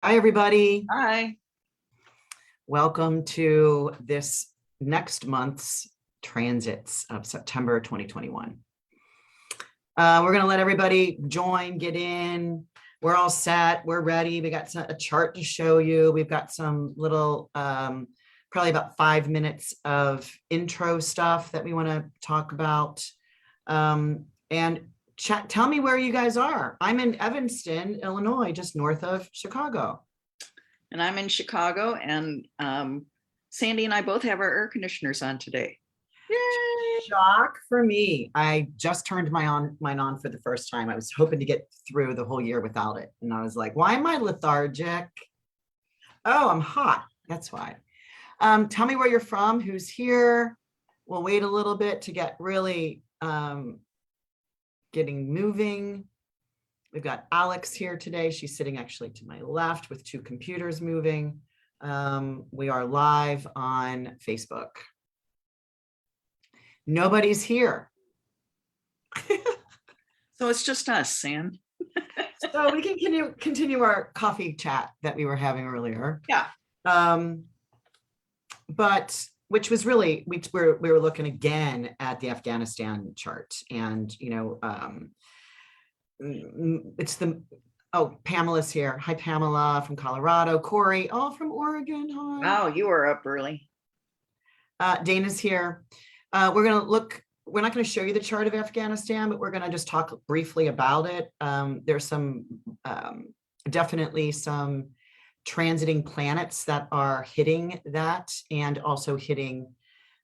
Hi, everybody. Hi. Welcome to this next month's transits of September 2021. We're going to let everybody join, get in. We're all set. We're ready. We got a chart to show you. We've got some little, probably about 5 minutes of intro stuff that we want to talk about. And tell me where you guys are. I'm in Evanston, Illinois, just north of Chicago. And I'm in Chicago, and Sandy and I both have our air conditioners on today. Yay! Shock for me. I just turned mine on for the first time. I was hoping to get through the whole year without it. And I was like, why am I lethargic? Oh, I'm hot. That's why. Tell me where you're from, who's here. We'll wait a little bit to get really getting moving. We've got Alex here today. She's sitting actually to my left with two computers moving. We are live on Facebook. Nobody's here. So it's just us, Sam. So we can continue our coffee chat that we were having earlier. Yeah. But which was really, we were looking again at the Afghanistan chart, and it's Pamela's here. Hi, Pamela from Colorado. Corey, all from Oregon. Hi. Wow, you are up early. Dana's here. We're not going to show you the chart of Afghanistan, but we're going to just talk briefly about it. There's some definitely some transiting planets that are hitting that and also hitting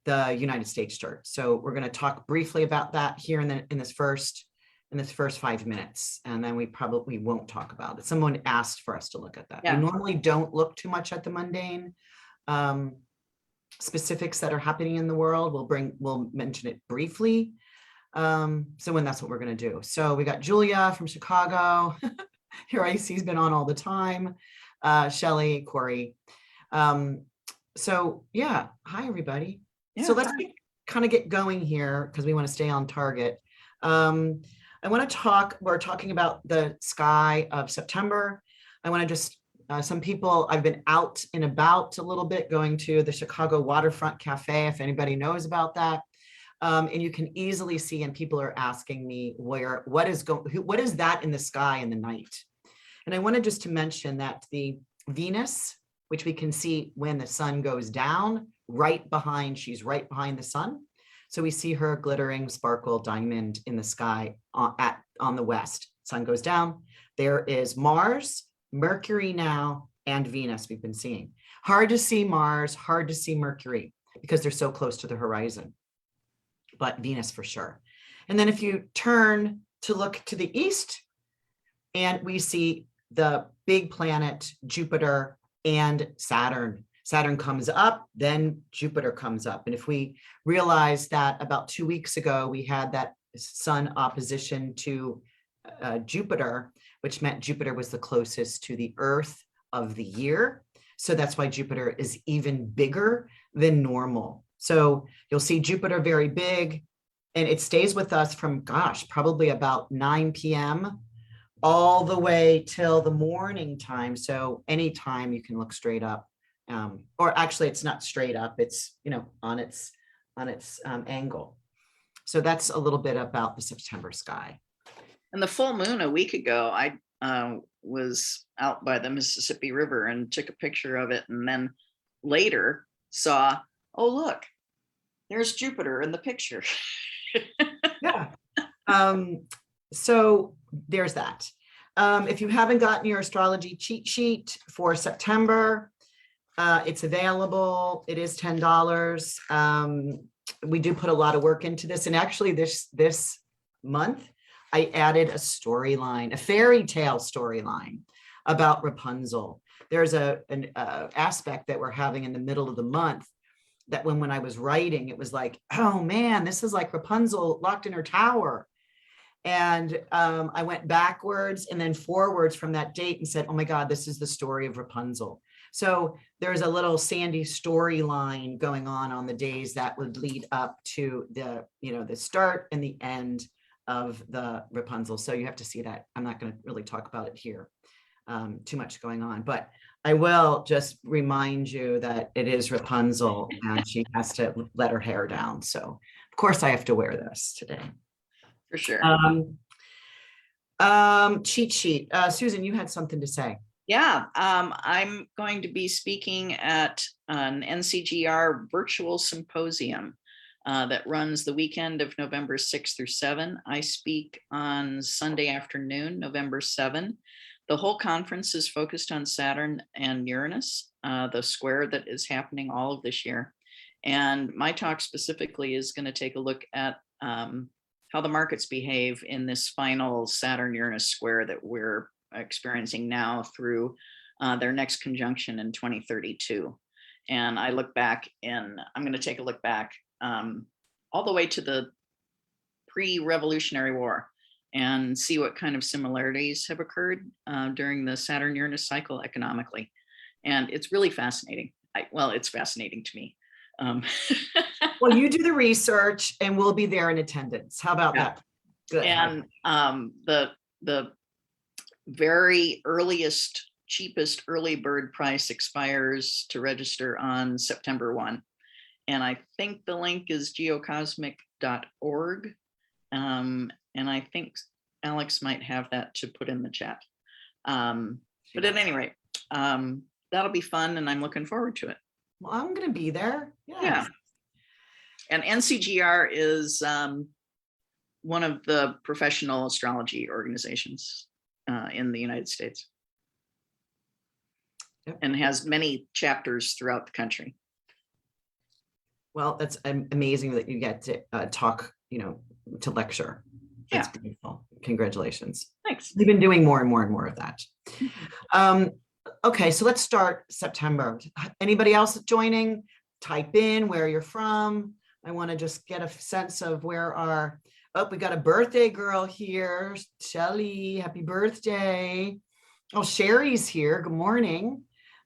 the United States chart. So we're going to talk briefly about that here in this first 5 minutes, and then we probably won't talk about it. Someone asked for us to look at that. Yeah. We normally don't look too much at the mundane specifics that are happening in the world. We'll mention it briefly. So when that's what we're going to do. So we got Julia from Chicago. Here I see he's been on all the time. Shelly, Corey. So yeah, hi everybody. Yeah, so let's kind of get going here because we want to stay on target. I want to we're talking about the sky of September. I want to just, some people, I've been out and about a little bit going to the Chicago Waterfront Cafe, if anybody knows about that. And you can easily see, and people are asking me what is that in the sky in the night? And I wanted just to mention that the Venus, which we can see when the sun goes down, she's right behind the sun. So we see her glittering sparkle diamond in the sky on the west. Sun goes down. There is Mars, Mercury now, and Venus we've been seeing. Hard to see Mars, hard to see Mercury because they're so close to the horizon, but Venus for sure. And then if you turn to look to the east, and we see the big planet Jupiter and Saturn. Saturn comes up, then Jupiter comes up. And if we realize that about 2 weeks ago, we had that sun opposition to Jupiter, which meant Jupiter was the closest to the Earth of the year. So that's why Jupiter is even bigger than normal. So you'll see Jupiter very big, and it stays with us from, probably about 9 p.m. all the way till the morning time. So anytime you can look straight up. Or actually it's not straight up, it's, on its angle. So that's a little bit about the September sky. And the full moon a week ago, I was out by the Mississippi River and took a picture of it. And then later saw, oh, look, there's Jupiter in the picture. Yeah. So there's that. If you haven't gotten your astrology cheat sheet for September, it's available. It is $10. We do put a lot of work into this. And actually this month, I added a storyline, a fairy tale storyline about Rapunzel. There's an aspect that we're having in the middle of the month that when I was writing, it was like, oh man, this is like Rapunzel locked in her tower. And I went backwards and then forwards from that date and said, oh my God, this is the story of Rapunzel. So there's a little Sandy storyline going on the days that would lead up to the start and the end of the Rapunzel. So you have to see that. I'm not going to really talk about it here. too much going on. But I will just remind you that it is Rapunzel and she has to let her hair down. So of course I have to wear this today. For sure. Cheat sheet. Susan, you had something to say. Yeah, I'm going to be speaking at an NCGR virtual symposium that runs the weekend of November 6 through 7. I speak on Sunday afternoon, November 7. The whole conference is focused on Saturn and Uranus, the square that is happening all of this year. And my talk specifically is going to take a look at how the markets behave in this final Saturn-Uranus square that we're experiencing now through their next conjunction in 2032. And I look back and I'm going to take a look back all the way to the pre-Revolutionary War and see what kind of similarities have occurred during the Saturn-Uranus cycle economically. And it's really fascinating. Well, it's fascinating to me. Well, you do the research and we'll be there in attendance. How about that? Good. And the very earliest, cheapest early bird price expires to register on September 1. And I think the link is geocosmic.org. And I think Alex might have that to put in the chat. But at any rate, that'll be fun and I'm looking forward to it. Well, I'm going to be there. Yes. Yeah. And NCGR is one of the professional astrology organizations in the United States. Yep. And has many chapters throughout the country. Well, that's amazing that you get to talk, to lecture. That's beautiful. Congratulations. Thanks. We've been doing more and more and more of that. Okay, so let's start September. Anybody else joining? Type in where you're from. I want to just get a sense of where we got a birthday girl here. Shelly, happy birthday. Oh, Sherry's here. Good morning.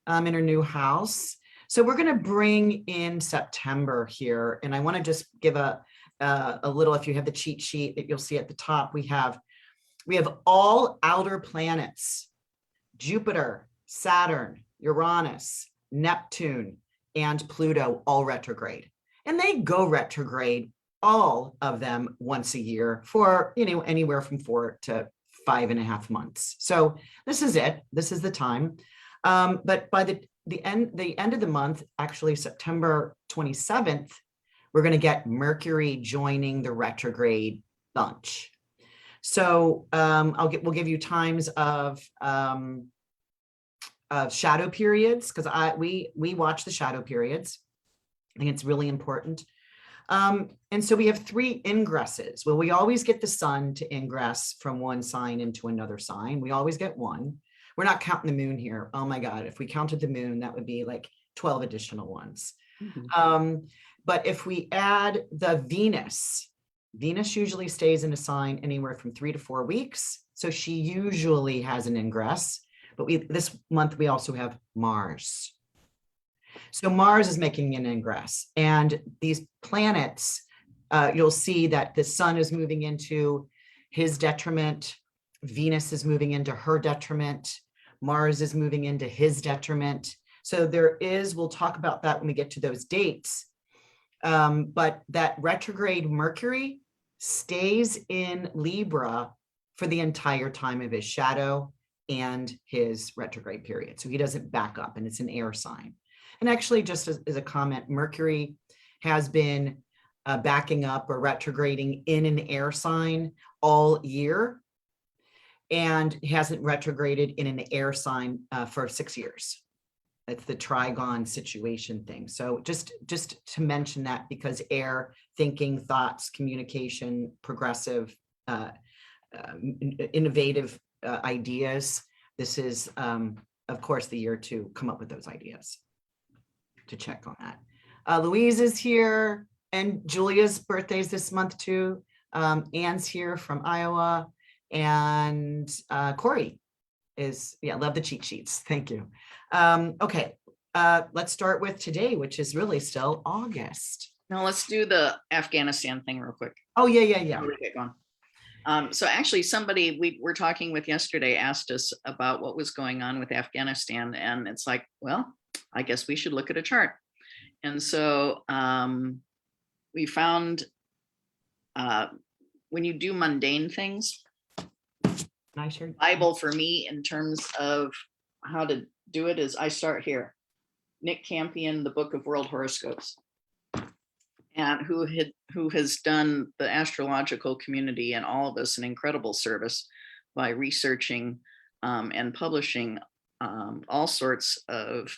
In her new house. So we're going to bring in September here. And I want to just give a little, if you have the cheat sheet that you'll see at the top, we have all outer planets, Jupiter, Saturn, Uranus, Neptune, and Pluto all retrograde. And they go retrograde, all of them once a year for, anywhere from 4 to 5.5 months. So this is it. This is the time. But by the end of the month, actually September 27th, we're going to get Mercury joining the retrograde bunch. So we'll give you times of shadow periods because we watch the shadow periods. I think it's really important. And so we have 3 ingresses. Well, we always get the sun to ingress from one sign into another sign. We always get one. We're not counting the moon here. Oh my God, if we counted the moon, that would be like 12 additional ones. Mm-hmm. But if we add the Venus usually stays in a sign anywhere from 3 to 4 weeks. So she usually has an ingress, but this month we also have Mars. So Mars is making an ingress, and these planets, you'll see that the sun is moving into his detriment. Venus is moving into her detriment. Mars is moving into his detriment. So we'll talk about that when we get to those dates. But that retrograde Mercury stays in Libra for the entire time of his shadow and his retrograde period. So he doesn't back up, and it's an air sign. And actually, just as a comment, Mercury has been backing up or retrograding in an air sign all year, and hasn't retrograded in an air sign for 6 years. It's the trigon situation thing. So just to mention that, because air, thinking, thoughts, communication, progressive, innovative ideas. This is, of course, the year to come up with those ideas. To check on that. Louise is here, and Julia's birthday is this month too. Anne's here from Iowa, and Corey is, love the cheat sheets. Thank you. Okay, let's start with today, which is really still August. Now let's do the Afghanistan thing real quick. Oh, yeah. Okay, go on. So actually somebody we were talking with yesterday asked us about what was going on with Afghanistan. And it's like, well, I guess we should look at a chart. And so we found when you do mundane things, Bible for me in terms of how to do it is I start here. Nick Campion, the Book of World Horoscopes, and who has done the astrological community and all of us an incredible service by researching and publishing all sorts of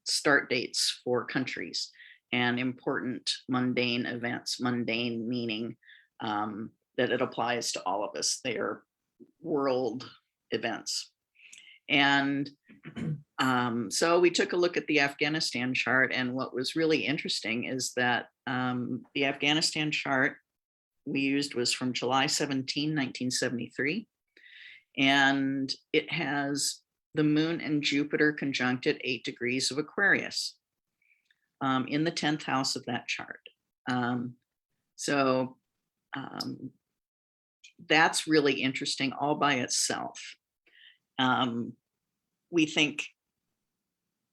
start dates for countries and important mundane events, mundane meaning that it applies to all of us. They are world events. And so we took a look at the Afghanistan chart, and what was really interesting is that the Afghanistan chart we used was from July 17, 1973, and it has the moon and Jupiter conjunct at 8 degrees of Aquarius in the 10th house of that chart. So that's really interesting all by itself. We think,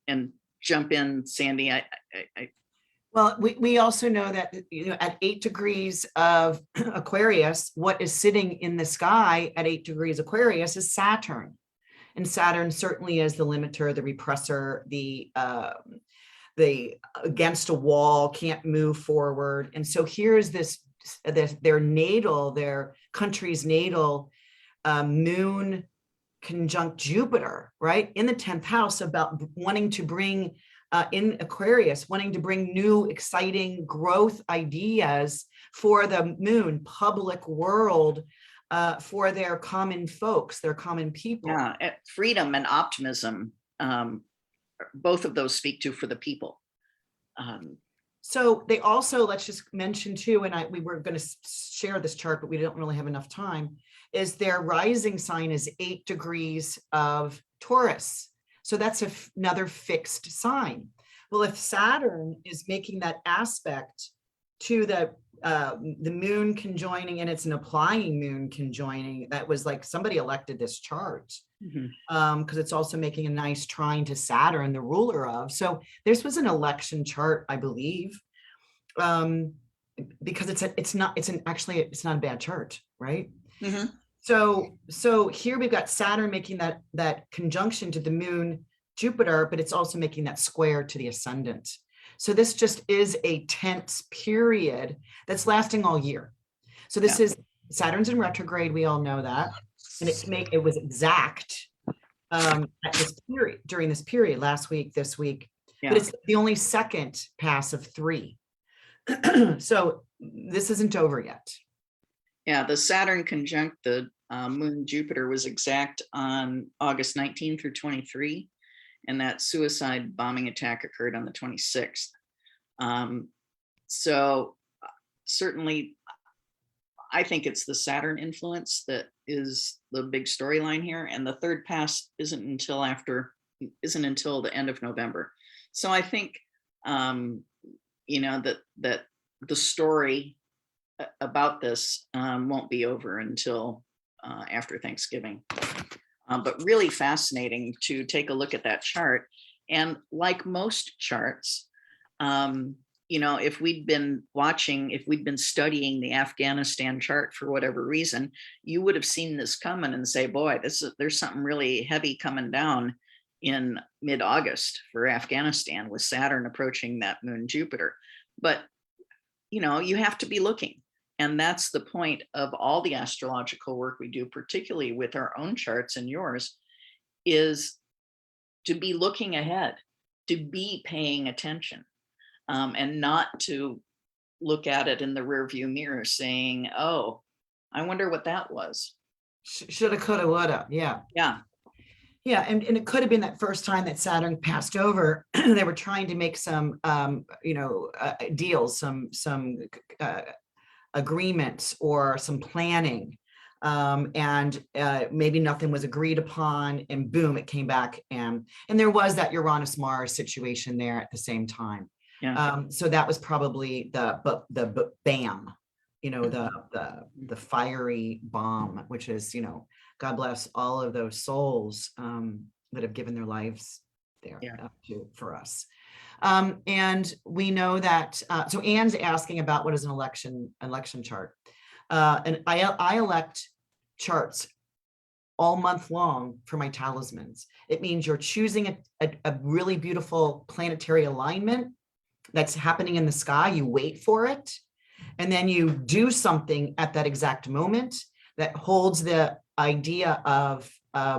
and jump in, Sandy. Well, we also know that, at 8 degrees of Aquarius, what is sitting in the sky at 8 degrees Aquarius is Saturn. And Saturn certainly is the limiter, the repressor, the against a wall, can't move forward. And so here's their country's natal moon conjunct Jupiter, right? In the 10th house, about wanting to bring in Aquarius, wanting to bring new, exciting growth ideas for the moon, public world, for their common folks, their common people. Yeah, freedom and optimism, both of those speak to for the people. So they also, let's just mention too, and we were going to share this chart, but we don't really have enough time, is their rising sign is 8 degrees of Taurus. So that's another fixed sign. Well, if Saturn is making that aspect to the moon conjoining, and it's an applying moon conjoining, that was like somebody elected this chart, because it's also making a nice trine to Saturn, the ruler of. So this was an election chart, I believe, because it's not a bad chart, right? So here we've got Saturn making that conjunction to the moon Jupiter, but it's also making that square to the ascendant. So this just is a tense period that's lasting all year. So this is Saturn's in retrograde. We all know that. And it was exact at this period, during this period, last week, this week, but it's the only second pass of 3. So this isn't over yet. Yeah, the Saturn conjunct the moon Jupiter was exact on August 19 through 23. And that suicide bombing attack occurred on the 26th. So certainly, I think it's the Saturn influence that is the big storyline here. And the third pass isn't until the end of November. So I think, that the story about this won't be over until after Thanksgiving. But really fascinating to take a look at that chart. And like most charts, if we'd been studying the Afghanistan chart for whatever reason, you would have seen this coming and say, boy, there's something really heavy coming down in mid-August for Afghanistan with Saturn approaching that moon Jupiter. But, you have to be looking. And that's the point of all the astrological work we do, particularly with our own charts and yours, is to be looking ahead, to be paying attention, and not to look at it in the rearview mirror saying, oh, I wonder what that was. Shoulda, coulda, woulda. Yeah. Yeah. Yeah. And it could have been that first time that Saturn passed over. They were trying to make some, deals, some agreements or some planning, and maybe nothing was agreed upon, and boom, it came back, and there was that Uranus-Mars situation there at the same time. So that was probably the bam, the fiery bomb, which is, God bless all of those souls that have given their lives there for us. And we know that, so Anne's asking about what is an election chart. And I elect charts all month long for my talismans. It means you're choosing a really beautiful planetary alignment that's happening in the sky. You wait for it, and then you do something at that exact moment that holds the idea of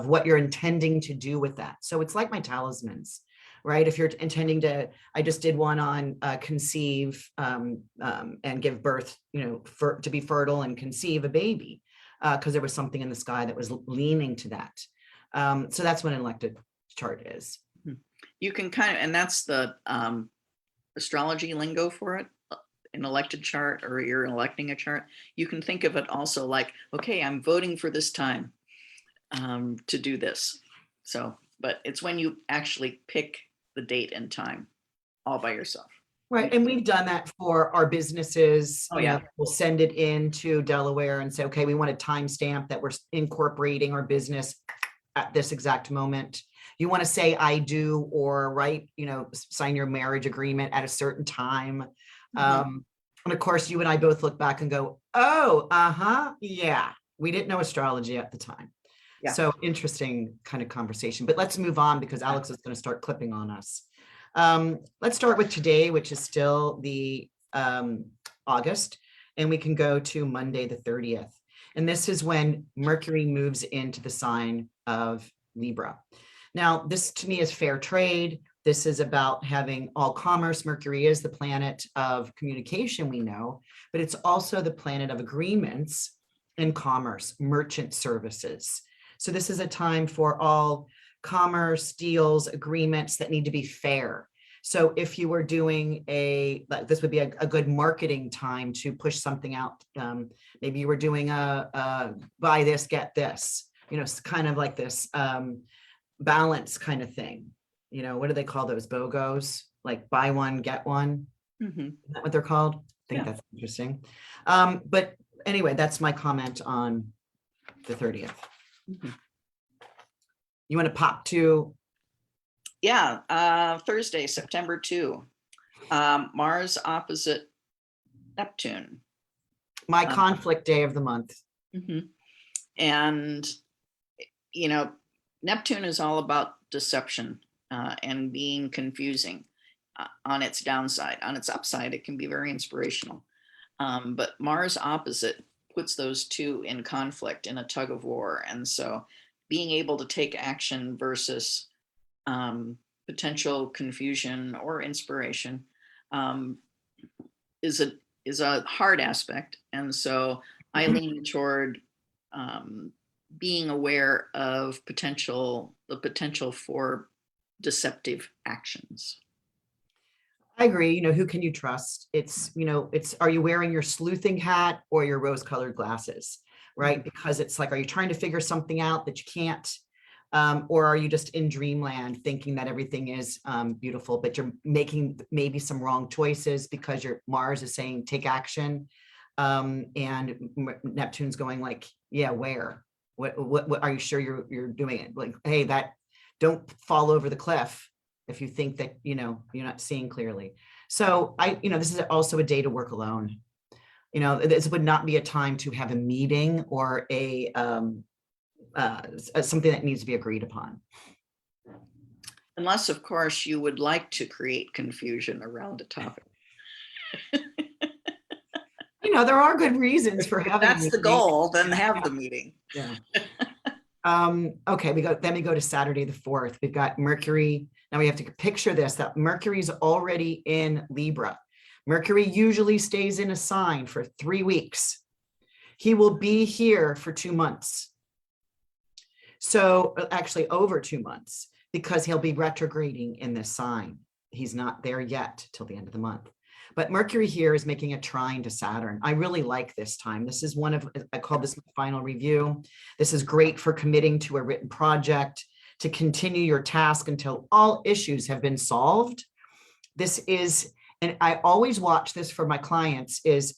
what you're intending to do with that. So it's like my talismans, right? If you're intending to, I just did one on conceive and give birth, to be fertile and conceive a baby, because there was something in the sky that was leaning to that. So that's what an elected chart is. You can kind of, and that's the astrology lingo for it, an elected chart, or you're electing a chart. You can think of it also like, okay, I'm voting for this time to do this. So, but it's when you actually pick the date and time all by yourself. Right. And we've done that for our businesses. Oh, yeah. We'll send it into Delaware and say, okay, we want a timestamp that we're incorporating our business at this exact moment. You want to say I do, or write, sign your marriage agreement at a certain time. And of course, you and I both look back and go, oh, yeah, we didn't know astrology at the time. Yeah. So interesting kind of conversation, but let's move on because Alex is going to start clipping on us. Let's start with today, which is still the August, and we can go to Monday, the 30th. And this is when Mercury moves into the sign of Libra. Now, this to me is fair trade. This is about having all commerce. Mercury is the planet of communication, we know, but it's also the planet of agreements and commerce, merchant services. So this is a time for all commerce, deals, agreements that need to be fair. So if you were doing this would be a good marketing time to push something out. Maybe you were doing a buy this, get this, kind of like this balance kind of thing. What do they call those BOGOs? Like buy one, get one. Is that what they're called? I think that's interesting. But anyway, that's my comment on the 30th. You want to pop to? Yeah, Thursday, September 2. Mars opposite Neptune. My conflict day of the month. And, Neptune is all about deception and being confusing on its downside. On its upside, it can be very inspirational. But Mars opposite puts those two in conflict, in a tug of war. And so being able to take action versus potential confusion or inspiration is a hard aspect. And so I lean toward being aware of the potential for deceptive actions. I agree. Who can you trust? It's, are you wearing your sleuthing hat or your rose-colored glasses, right? Because it's like, are you trying to figure something out that you can't? Or are you just in dreamland thinking that everything is beautiful, but you're making maybe some wrong choices because your Mars is saying take action, and Neptune's going like, yeah, where? What are you sure you're doing it? Like, hey, that don't fall over the cliff if you think that you're not seeing clearly. So this is also a day to work alone. This would not be a time to have a meeting or a something that needs to be agreed upon. Unless, of course, you would like to create confusion around a topic. There are good reasons for having. That's the goal. Then have the meeting. Yeah. Okay. We go to Saturday the 4th. We've got Mercury. Now we have to picture this, that Mercury's already in Libra. Mercury usually stays in a sign for 3 weeks. He will be here for 2 months. So actually over 2 months, because he'll be retrograding in this sign. He's not there yet till the end of the month. But Mercury here is making a trine to Saturn. I really like this time. This is I call this my final review. This is great for committing to a written project, to continue your task until all issues have been solved. This is, and I always watch this for my clients, is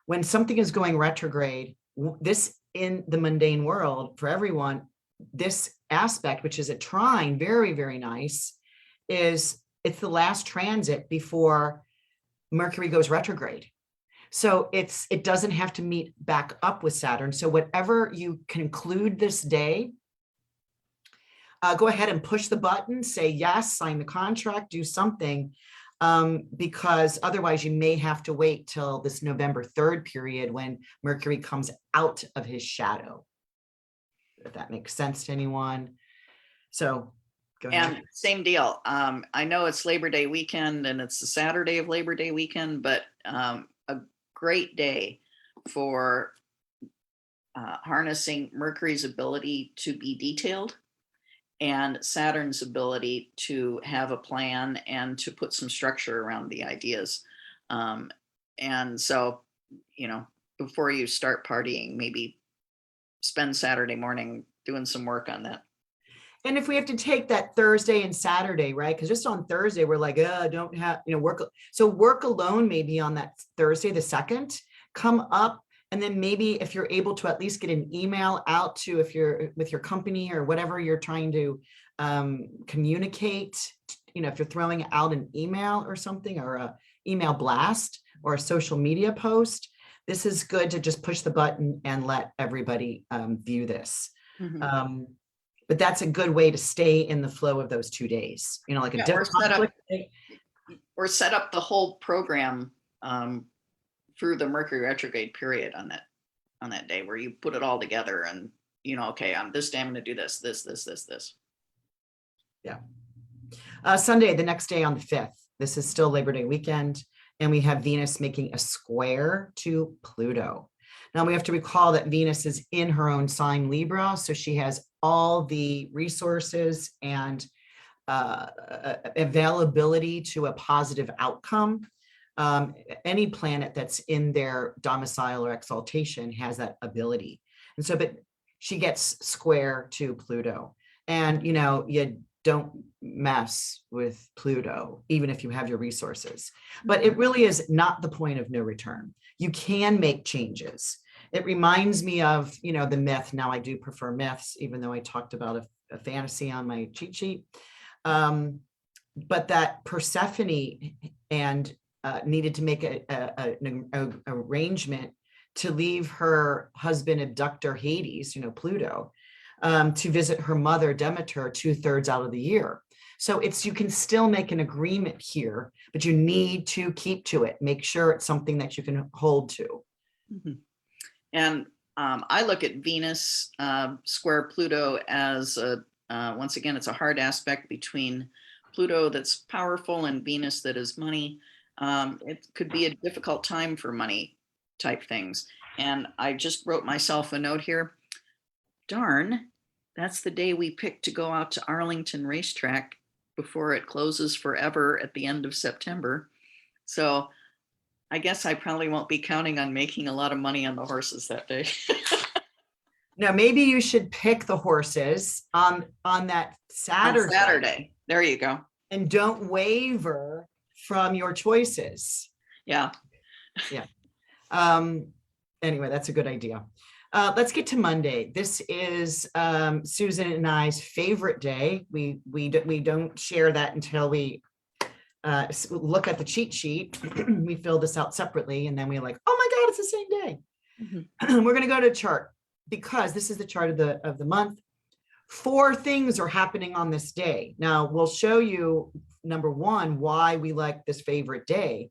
when something is going retrograde, this in the mundane world for everyone, this aspect, which is a trine, very, very nice, is it's the last transit before Mercury goes retrograde. So it doesn't have to meet back up with Saturn. So whatever you conclude this day, go ahead and push the button, say yes, sign the contract, do something, because otherwise you may have to wait till this November 3rd period when Mercury comes out of his shadow. If that makes sense to anyone. So go ahead. And same deal. I know it's Labor Day weekend and it's the Saturday of Labor Day weekend, but a great day for harnessing Mercury's ability to be detailed and Saturn's ability to have a plan and to put some structure around the ideas. And so, before you start partying, maybe spend Saturday morning doing some work on that. And if we have to take that Thursday and Saturday, right? Because just on Thursday, we're like, don't have, work. So work alone maybe on that Thursday, the 2nd, come up. And then maybe if you're able to at least get an email out to, if you're with your company or whatever you're trying to communicate, if you're throwing out an email or something, or a email blast or a social media post, this is good to just push the button and let everybody view this. Mm-hmm. But that's a good way to stay in the flow of those 2 days, like a different or set up the whole program through the Mercury retrograde period on that day, where you put it all together and, okay, on this day, I'm going to do this. Yeah. Sunday, the next day on the 5th, this is still Labor Day weekend. And we have Venus making a square to Pluto. Now we have to recall that Venus is in her own sign Libra. So she has all the resources and availability to a positive outcome. Any planet that's in their domicile or exaltation has that ability. And so, but she gets square to Pluto. And, you don't mess with Pluto, even if you have your resources. But it really is not the point of no return. You can make changes. It reminds me of, the myth. Now I do prefer myths, even though I talked about a fantasy on my cheat sheet. But that Persephone and needed to make an arrangement to leave her husband abductor Hades, Pluto, to visit her mother Demeter 2/3 out of the year. So you can still make an agreement here, but you need to keep to it. Make sure it's something that you can hold to. Mm-hmm. And I look at Venus square Pluto as once again, it's a hard aspect between Pluto that's powerful and Venus that is money. It could be a difficult time for money type things. And I just wrote myself a note here. Darn, that's the day we picked to go out to Arlington Racetrack before it closes forever at the end of September. So I guess I probably won't be counting on making a lot of money on the horses that day. No, maybe you should pick the horses on that Saturday. On Saturday. There you go. And don't waver from your choices. Yeah. Yeah. Anyway, that's a good idea. Let's get to Monday. This is Susan and I's favorite day. We don't share that until we look at the cheat sheet. We fill this out separately, and then we're like, oh my God, it's the same day. Mm-hmm. We're going to go to chart because this is the chart of the month. 4 things are happening on this day. Now we'll show you, number 1, why we like this favorite day.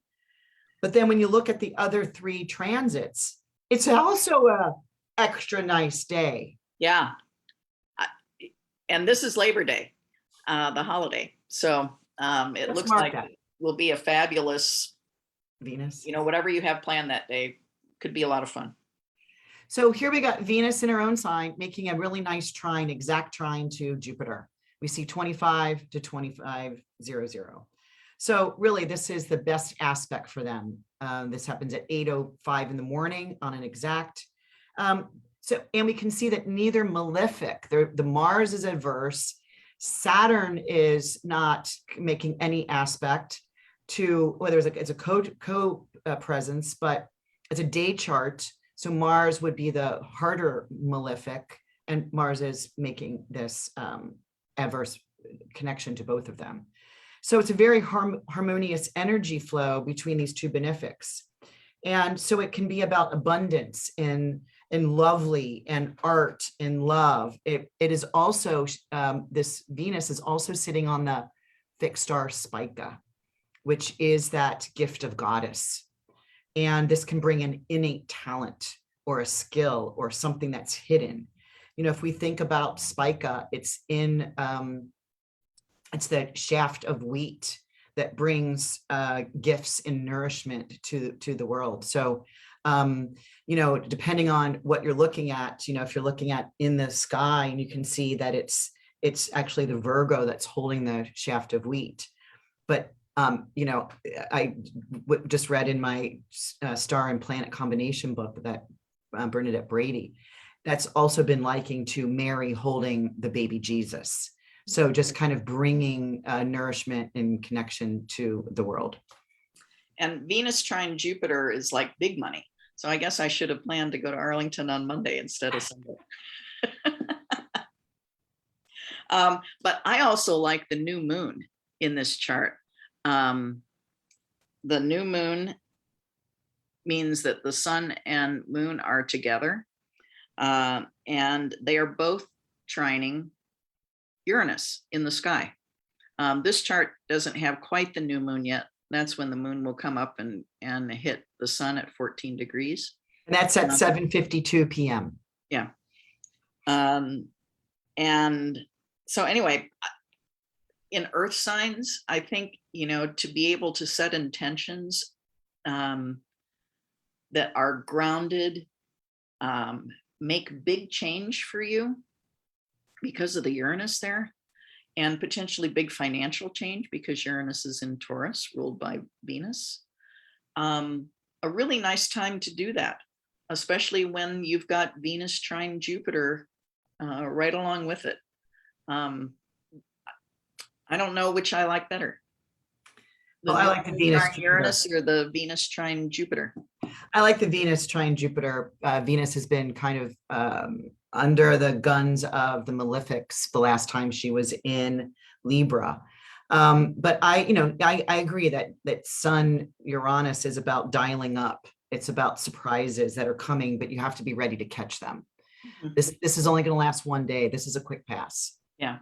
But then when you look at the other 3 transits, it's also a extra nice day. Yeah. And this is Labor Day, the holiday. So it looks like it will be a fabulous Venus. Whatever you have planned that day could be a lot of fun. So here we got Venus in her own sign, making a really nice trine, exact trine to Jupiter. We see 25 to 2500. So really, this is the best aspect for them. This happens at 8:05 in the morning on an exact. And we can see that neither malefic, the Mars is adverse. Saturn is not making any aspect to, whether it's a co-presence, but it's a day chart. So Mars would be the harder malefic, and Mars is making this adverse connection to both of them. So it's a very harmonious energy flow between these two benefics. And so it can be about abundance in lovely and art and love. It is also, this Venus is also sitting on the fixed star Spica, which is that gift of goddess. And this can bring an innate talent or a skill or something that's hidden. You know, if we think about Spica, it's in, it's the shaft of wheat that brings gifts and nourishment to the world. So, you know, depending on what you're looking at, you know, if you're looking at in the sky, and you can see that it's actually the Virgo that's holding the shaft of wheat. But you know, I just read in my star and planet combination book that Bernadette Brady, that's also been likened to Mary holding the baby Jesus. So just kind of bringing nourishment and connection to the world. And Venus trine Jupiter is like big money. So I guess I should have planned to go to Arlington on Monday instead of Sunday. But I also like the new moon in this chart. The new moon means that the sun and moon are together, and they are both trining Uranus in the sky. This chart doesn't have quite the new moon yet. That's when the moon will come up and hit the sun at 14 degrees. And that's at 7:52 p.m. Yeah. And so anyway, in earth signs, I think, you know, to be able to set intentions that are grounded, make big change for you because of the Uranus there, and potentially big financial change because Uranus is in Taurus, ruled by Venus. A really nice time to do that, especially when you've got Venus trine Jupiter right along with it. I don't know which I like better. Well, I like the Venus trine Uranus or the Venus trine Jupiter. I like the Venus trine Jupiter. Venus has been kind of under the guns of the malefics the last time she was in Libra. But I agree that Sun Uranus is about dialing up. It's about surprises that are coming, but you have to be ready to catch them. Mm-hmm. This is only going to last one day. This is a quick pass. Yeah.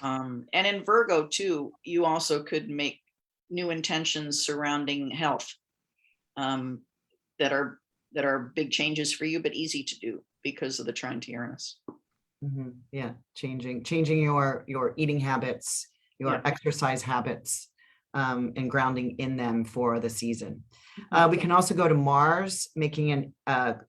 And in Virgo too, you also could make new intentions surrounding health that are big changes for you, but easy to do because of the trine to Uranus. Mm-hmm. Yeah, changing your eating habits, your exercise habits, and grounding in them for the season. We can also go to Mars, making an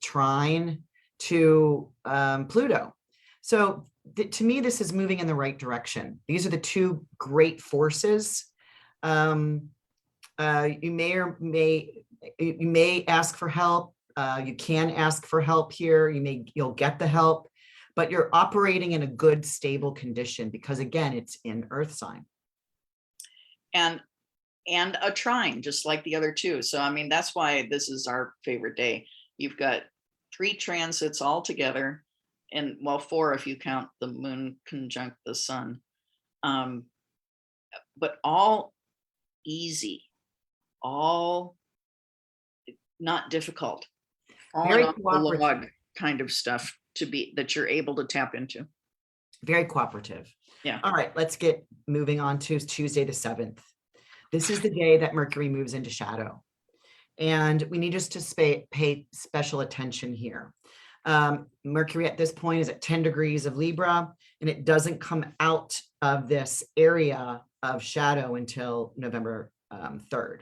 trine to Pluto. So to me, this is moving in the right direction. These are the two great forces. You may ask for help. You can ask for help here. You'll get the help, but you're operating in a good, stable condition because again, it's in Earth sign. And a trine, just like the other two. So, I mean, that's why this is our favorite day. You've got 3 transits all together, and well, 4 if you count the moon conjunct the sun, but all easy, all not difficult, all very log kind of stuff that you're able to tap into. Very cooperative. Yeah. All right, let's get moving on to Tuesday the 7th. This is the day that Mercury moves into shadow. And we need just to pay special attention here. Mercury at this point is at 10 degrees of Libra, and it doesn't come out of this area of shadow until November 3rd.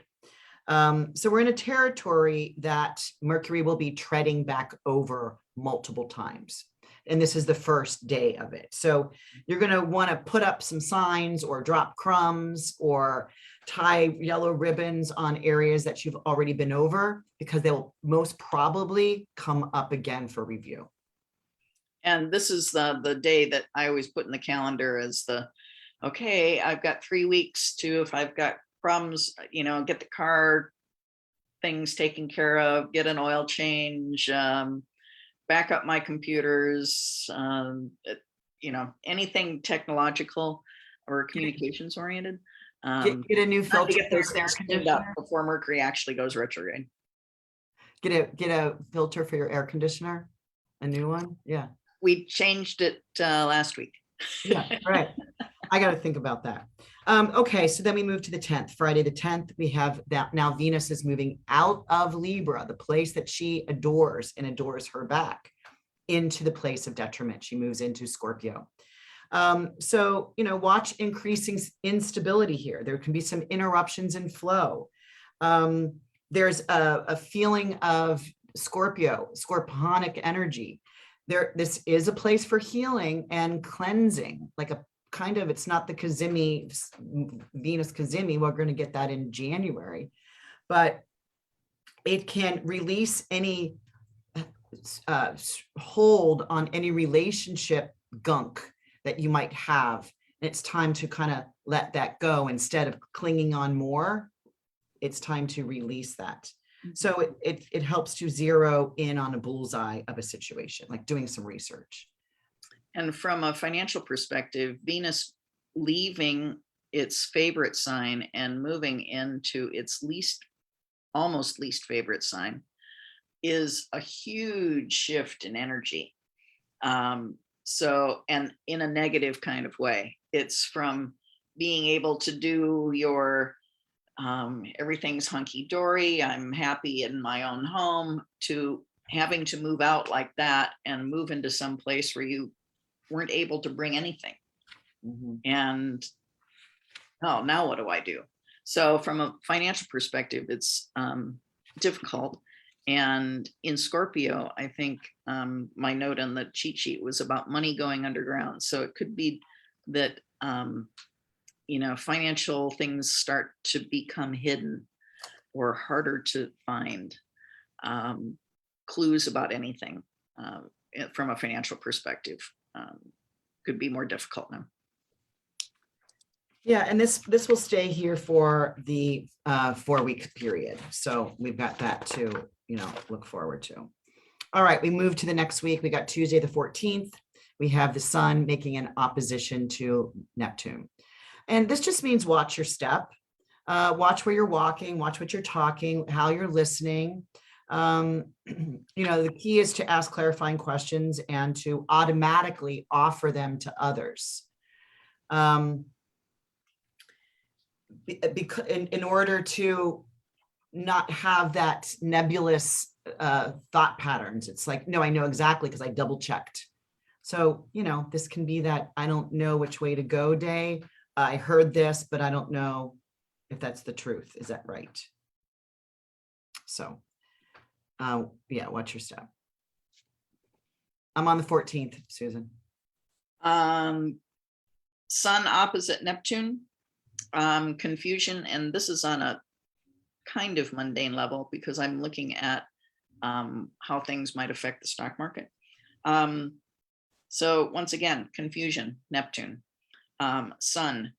So we're in a territory that Mercury will be treading back over multiple times. And this is the first day of it. So you're going to want to put up some signs or drop crumbs or tie yellow ribbons on areas that you've already been over, because they'll most probably come up again for review. And this is the day that I always put in the calendar as okay, I've got 3 weeks to, if I've got problems, get the car things taken care of, get an oil change, back up my computers, anything technological or communications oriented. Get a new Trying to filter get for those your air things cleaned up conditioner. before Mercury actually goes retrograde. Get a filter for your air conditioner, a new one. Yeah. We changed it last week. Yeah, right. I got to think about that. Okay, so then we move to the 10th, Friday the 10th. We have that now Venus is moving out of Libra, the place that she adores and adores her back, into the place of detriment. She moves into Scorpio. So, watch increasing instability here. There can be some interruptions in flow. There's a feeling of scorpionic energy. This is a place for healing and cleansing, like a kind of, it's not the Cazimi, Venus Cazimi, we're going to get that in January, but it can release any hold on any relationship gunk that you might have. And it's time to kind of let that go instead of clinging on more. It's time to release that. So it helps to zero in on a bullseye of a situation, like doing some research. And from a financial perspective, Venus leaving its favorite sign and moving into its almost least favorite sign is a huge shift in energy. So, and in a negative kind of way, it's from being able to do your everything's hunky-dory, I'm happy in my own home, to having to move out like that and move into some place where you weren't able to bring anything. And now what do I do? So from a financial perspective, it's difficult. And in Scorpio, I think my note on the cheat sheet was about money going underground. So it could be that financial things start to become hidden or harder to find. Clues about anything from a financial perspective could be more difficult now. Yeah, and this will stay here for the 4-week period. So we've got that to, look forward to. All right, we move to the next week. We got Tuesday the 14th. We have the sun making an opposition to Neptune. And this just means watch your step, watch where you're walking, watch what you're talking, how you're listening. The key is to ask clarifying questions and to automatically offer them to others. Because in order to not have that nebulous thought patterns, it's like, no, I know exactly because I double checked. So, this can be that I don't know which way to go day. I heard this, but I don't know if that's the truth. Is that right? So, watch your step. I'm on the 14th, Susan. Sun opposite Neptune, confusion. And this is on a kind of mundane level because I'm looking at how things might affect the stock market. So once again, confusion, Neptune. Sun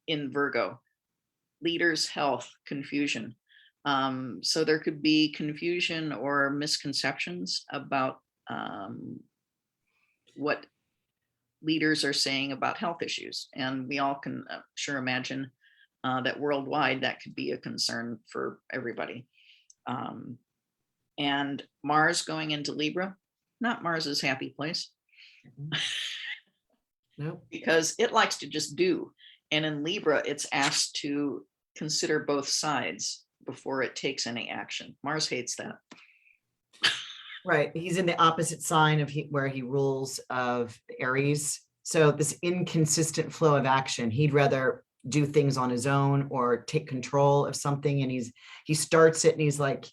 in Virgo, leaders, health, confusion. So there could be confusion or misconceptions about what leaders are saying about health issues. And we all can sure imagine that worldwide that could be a concern for everybody. And Mars going into Libra, not Mars's happy place. Nope. Because it likes to just do. And in Libra, it's asked to consider both sides before it takes any action. Mars hates that. Right. He's in the opposite sign of where he rules of Aries. So this inconsistent flow of action, he'd rather do things on his own or take control of something. And he starts it and he's like,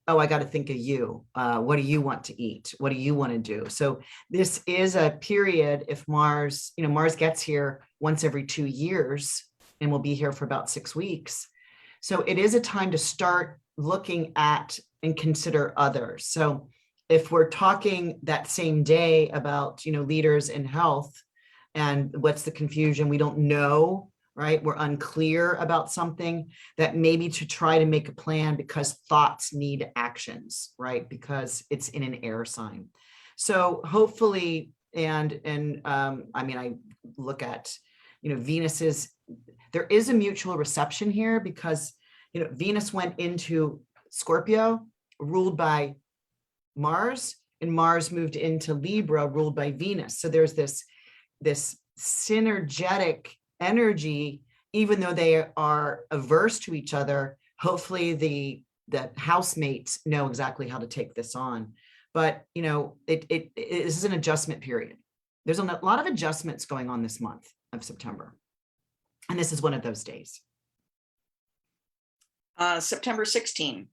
oh, I got to think of you. What do you want to eat? What do you want to do? So this is a period, if Mars, Mars gets here once every 2 years and will be here for about 6 weeks. So it is a time to start looking at and consider others. So if we're talking that same day about, leaders in health and what's the confusion, we don't know, right? We're unclear about something, that maybe to try to make a plan because thoughts need actions, right? Because it's in an air sign. So hopefully, I mean, I look at, Venus's, there is a mutual reception here because, Venus went into Scorpio, ruled by Mars, and Mars moved into Libra, ruled by Venus. So there's this synergetic energy, even though they are averse to each other. Hopefully the housemates know exactly how to take this on. But this is an adjustment period. There's a lot of adjustments going on this month of September, and this is one of those days. September 16,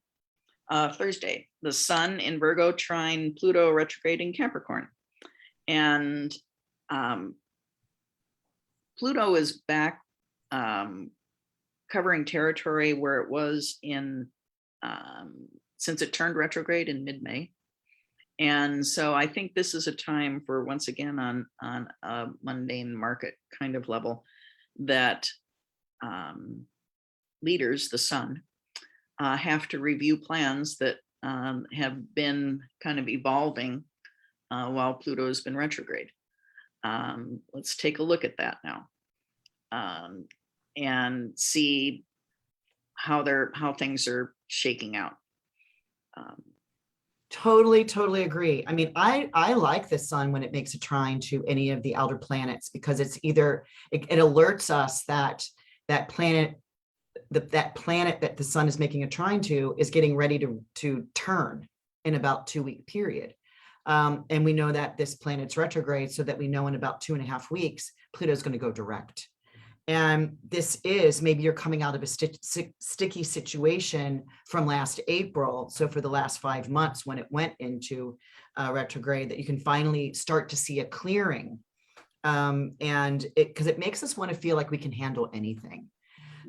Thursday, the Sun in Virgo, trine Pluto retrograde in Capricorn, and Pluto is back covering territory where it was in since it turned retrograde in mid-May. And so I think this is a time for, once again, on a mundane market kind of level, that leaders, the Sun, have to review plans that have been kind of evolving while Pluto has been retrograde. Let's take a look at that now and see how things are shaking out. Totally agree. I mean, I like the Sun when it makes a trine to any of the outer planets, because it's either it alerts us that planet that the Sun is making a trine to is getting ready to turn in about 2-week period. And we know that this planet's retrograde, so that we know in about 2.5 weeks, Pluto's going to go direct. And this is, maybe you're coming out of a sticky situation from last April. So for the last 5 months when it went into retrograde, that you can finally start to see a clearing. And because it makes us want to feel like we can handle anything.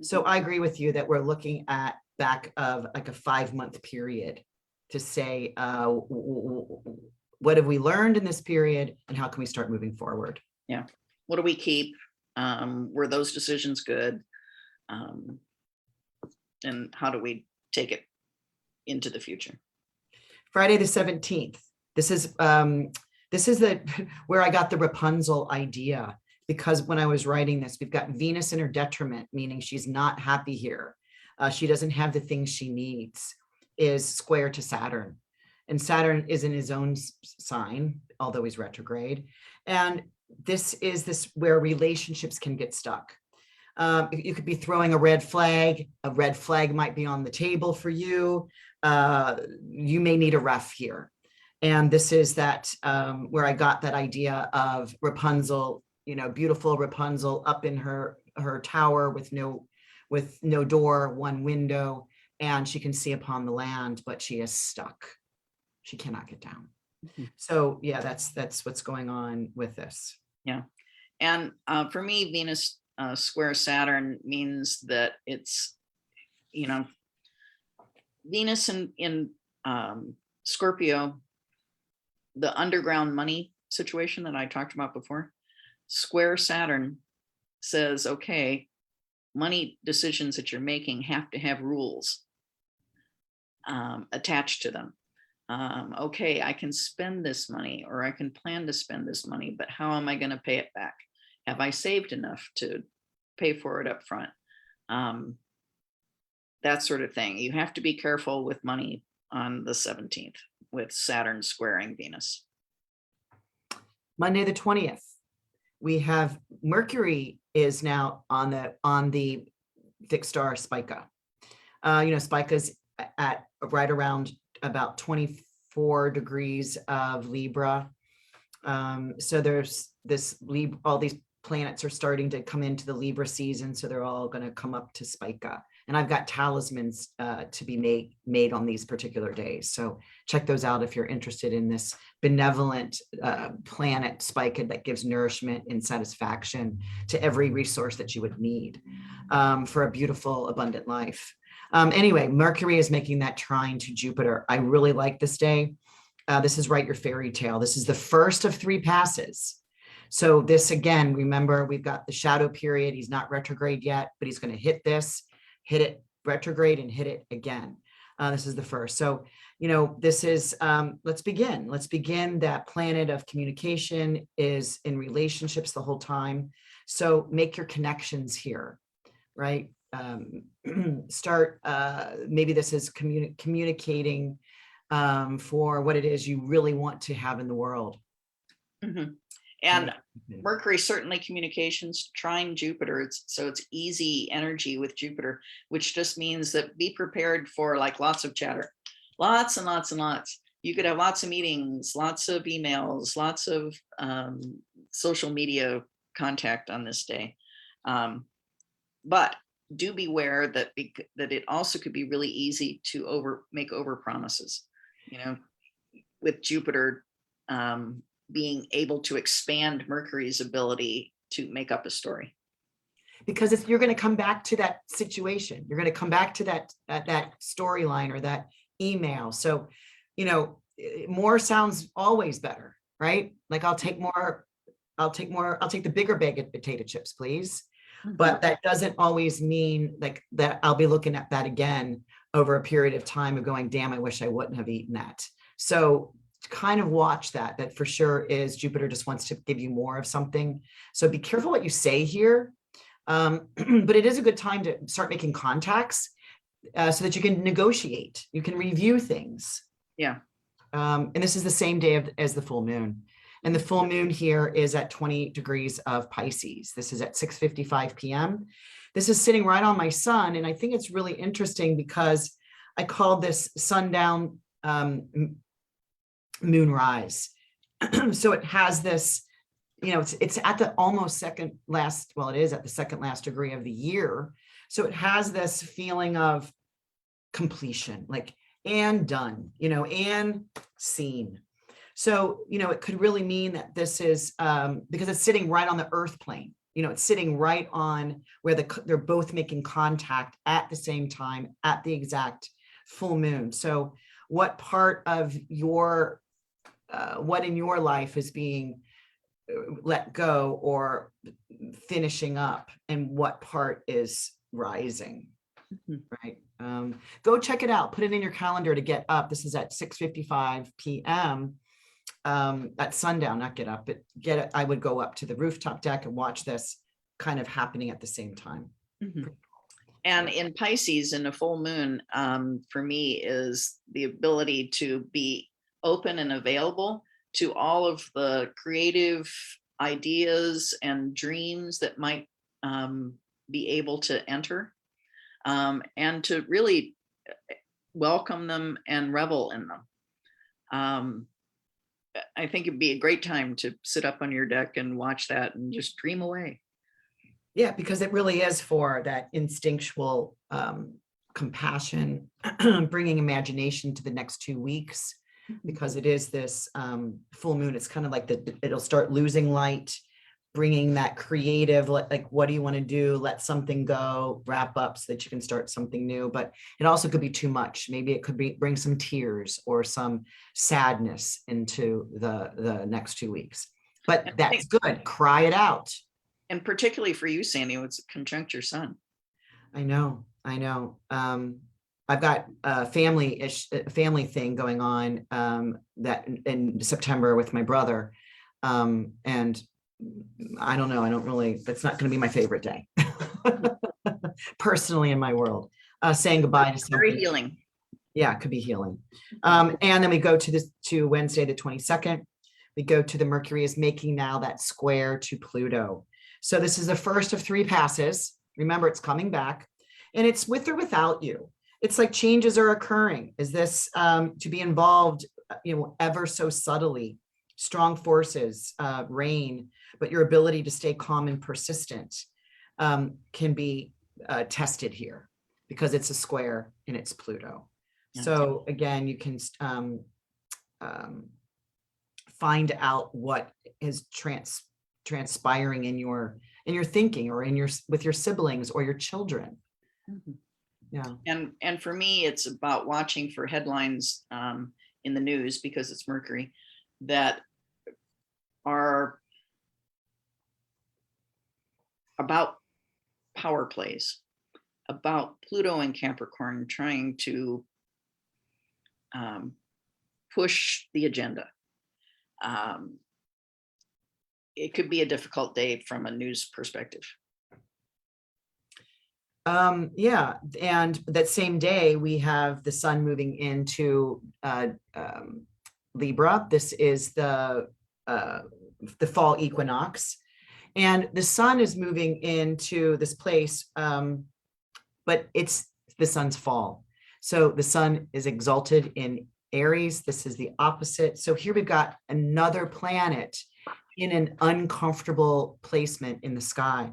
So I agree with you that we're looking at back of like a 5-month period to say, what have we learned in this period and how can we start moving forward? Yeah. What do we keep? Were those decisions good? And how do we take it into the future? Friday the 17th. This is where I got the Rapunzel idea, because when I was writing this, we've got Venus in her detriment, meaning she's not happy here. She doesn't have the things she needs, is square to Saturn. And Saturn is in his own sign, although he's retrograde. And this is where relationships can get stuck. You could be throwing a red flag. A red flag might be on the table for you. You may need a ref here. And this is that where I got that idea of Rapunzel, beautiful Rapunzel up in her tower with no door, one window, and she can see upon the land, but she is stuck. She cannot get down. Mm-hmm. So yeah, that's what's going on with this. Yeah. And for me, Venus square Saturn means that it's, Venus in Scorpio, the underground money situation that I talked about before, square Saturn says, okay, money decisions that you're making have to have rules attached to them. Okay, I can spend this money, or I can plan to spend this money, but how am I going to pay it back? Have I saved enough to pay for it up front? That sort of thing. You have to be careful with money on the 17th with Saturn squaring Venus. Monday the 20th, we have Mercury is now on the fixed star Spica. Spica's at right around about 24 degrees of Libra. So there's all these planets are starting to come into the Libra season, so they're all going to come up to Spica. And I've got talismans to be made on these particular days. So check those out if you're interested in this benevolent planet Spica that gives nourishment and satisfaction to every resource that you would need for a beautiful, abundant life. Anyway, Mercury is making that trine to Jupiter. I really like this day. This is Write Your Fairy Tale. This is the first of 3 passes. So this, again, remember, we've got the shadow period. He's not retrograde yet, but he's going to hit this, hit it retrograde, and hit it again. This is the first. So, this is, let's begin. Let's begin. That planet of communication is in relationships the whole time. So make your connections here, right? Start, maybe this is communicating for what it is you really want to have in the world. Mm-hmm. And Mercury, certainly communications, trine Jupiter. So it's easy energy with Jupiter, which just means that be prepared for like lots of chatter, lots and lots and lots. You could have lots of meetings, lots of emails, lots of social media contact on this day. But do beware that it also could be really easy to make over promises, with Jupiter being able to expand Mercury's ability to make up a story. Because you're going to come back to that situation. You're going to come back to that storyline or that email. So, more sounds always better, right? Like I'll take the bigger bag of potato chips, please. Mm-hmm. But that doesn't always mean like that I'll be looking at that again over a period of time of going, damn, I wish I wouldn't have eaten that. So kind of watch that for sure is Jupiter just wants to give you more of something. So be careful what you say here. But it is a good time to start making contacts so that you can negotiate, you can review things. Yeah. And this is the same day as the full moon. And the full moon here is at 20 degrees of Pisces. This is at 6:55 p.m. This is sitting right on my sun. And I think it's really interesting because I called this sundown moonrise. So it has this, it's at the almost second last, well, it is at the second last degree of the year. So it has this feeling of completion, like, and done, and seen. So, it could really mean that this is, because it's sitting right on the earth plane, it's sitting right on where they're both making contact at the same time, at the exact full moon. So what part of what in your life is being let go or finishing up, and what part is rising, right? Go check it out. Put it in your calendar to get up. This is at 6:55 p.m. At sundown, not get up, but I would go up to the rooftop deck and watch this kind of happening at the same time. Mm-hmm. And in Pisces, in a full moon, for me, is the ability to be open and available to all of the creative ideas and dreams that might be able to enter, and to really welcome them and revel in them. I think it'd be a great time to sit up on your deck and watch that and just dream away. Yeah, because it really is for that instinctual compassion, bringing imagination to the next 2 weeks, because it is this full moon. It's kind of like it'll start losing light, bringing that creative, like, what do you want to do? Let something go, wrap up so that you can start something new. But it also could be too much. Maybe it could bring some tears or some sadness into the next 2 weeks. But that's good. Cry it out. And particularly for you, Sandy, it's conjunct your sun. I know. I've got a family thing going on that in September with my brother. And I don't know. That's not going to be my favorite day personally in my world. Saying goodbye to something. Very healing. Yeah, it could be healing. And then we go to Wednesday, the 22nd. We go to the Mercury is making now that square to Pluto. So this is the first of 3 passes. Remember, it's coming back, and it's with or without you. It's like changes are occurring. Is this to be involved, ever so subtly, strong forces, rain, but your ability to stay calm and persistent can be tested here because it's a square and it's Pluto. Yeah. So again, you can find out what is transpiring in your thinking or with your siblings or your children. Mm-hmm. Yeah. And for me, it's about watching for headlines in the news, because it's Mercury, that are about power plays, about Pluto and Capricorn trying to push the agenda. It could be a difficult day from a news perspective. Yeah, and that same day we have the sun moving into Libra. This is the fall equinox, and the sun is moving into this place, but it's the sun's fall. So the sun is exalted in Aries. This is the opposite. So here we've got another planet in an uncomfortable placement in the sky.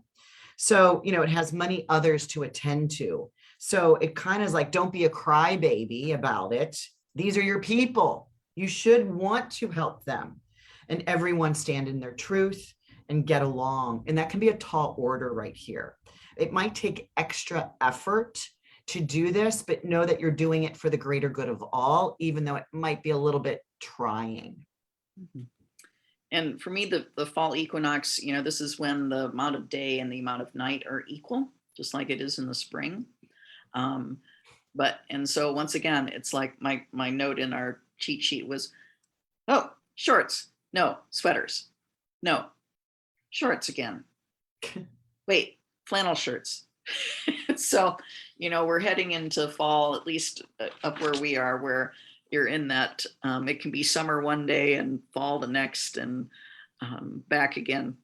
So, it has many others to attend to. So it kind of is like, don't be a crybaby about it. These are your people. You should want to help them, and everyone stand in their truth and get along. And that can be a tall order right here. It might take extra effort to do this, but know that you're doing it for the greater good of all, even though it might be a little bit trying. Mm-hmm. And for me, the fall equinox, this is when the amount of day and the amount of night are equal, just like it is in the spring. And so once again, it's like my note in our cheat sheet was, oh, shorts, no, sweaters, no, shorts again. Wait, flannel shirts. So, we're heading into fall, at least up where we are, where you're in that, it can be summer one day and fall the next, and back again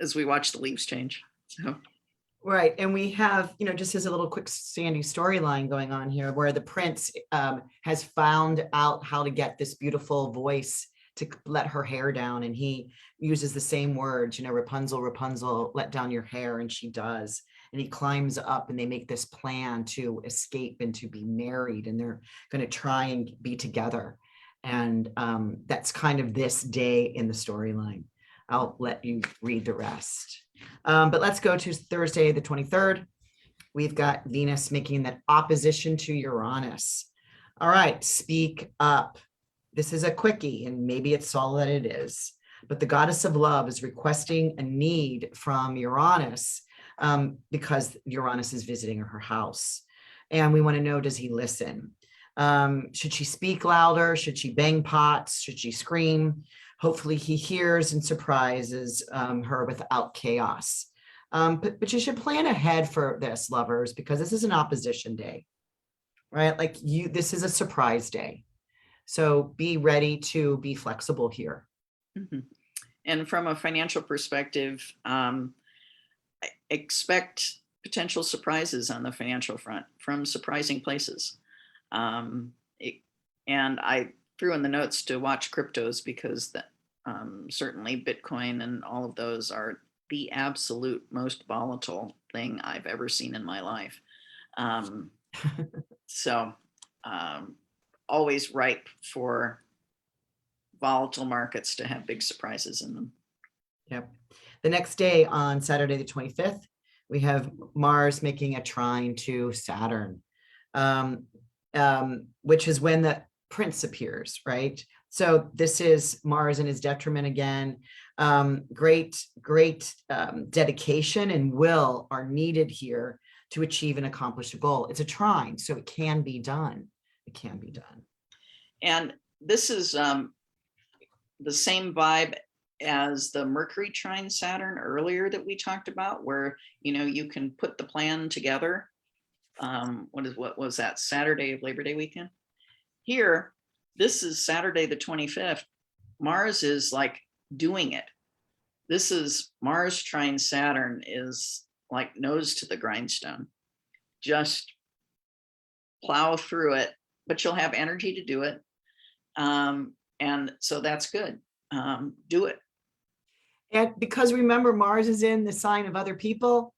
as we watch the leaves change. So. Right. And we have, just as a little quick Sandy storyline going on here, where the prince has found out how to get this beautiful voice to let her hair down. And he uses the same words, Rapunzel, Rapunzel, let down your hair. And she does. And he climbs up, and they make this plan to escape and to be married. And they're going to try and be together. And that's kind of this day in the storyline. I'll let you read the rest. But let's go to Thursday, the 23rd. We've got Venus making that opposition to Uranus. All right, speak up. This is a quickie, and maybe it's all that it is. But the goddess of love is requesting a need from Uranus because Uranus is visiting her house. And we want to know, does he listen? Should she speak louder? Should she bang pots? Should she scream? Hopefully he hears and surprises her without chaos. But you should plan ahead for this, lovers, because this is an opposition day, right? This is a surprise day. So be ready to be flexible here. Mm-hmm. And from a financial perspective, expect potential surprises on the financial front from surprising places. And I threw in the notes to watch cryptos, because certainly Bitcoin and all of those are the absolute most volatile thing I've ever seen in my life. So always ripe for volatile markets to have big surprises in them. Yep. The next day, on Saturday, the 25th, we have Mars making a trine to Saturn, which is when the prince appears, right? So this is Mars in his detriment again. Great dedication and will are needed here to achieve and accomplish a goal. It's a trine, so it can be done. It can be done. And this is the same vibe as the Mercury trine Saturn earlier that we talked about, where you can put the plan together. What was that, Saturday of Labor Day weekend? Here, this is Saturday the 25th. Mars is like doing it. This is Mars trine Saturn is like nose to the grindstone. Just plow through it, but you'll have energy to do it. And so that's good. Do it. And because remember, Mars is in the sign of other people.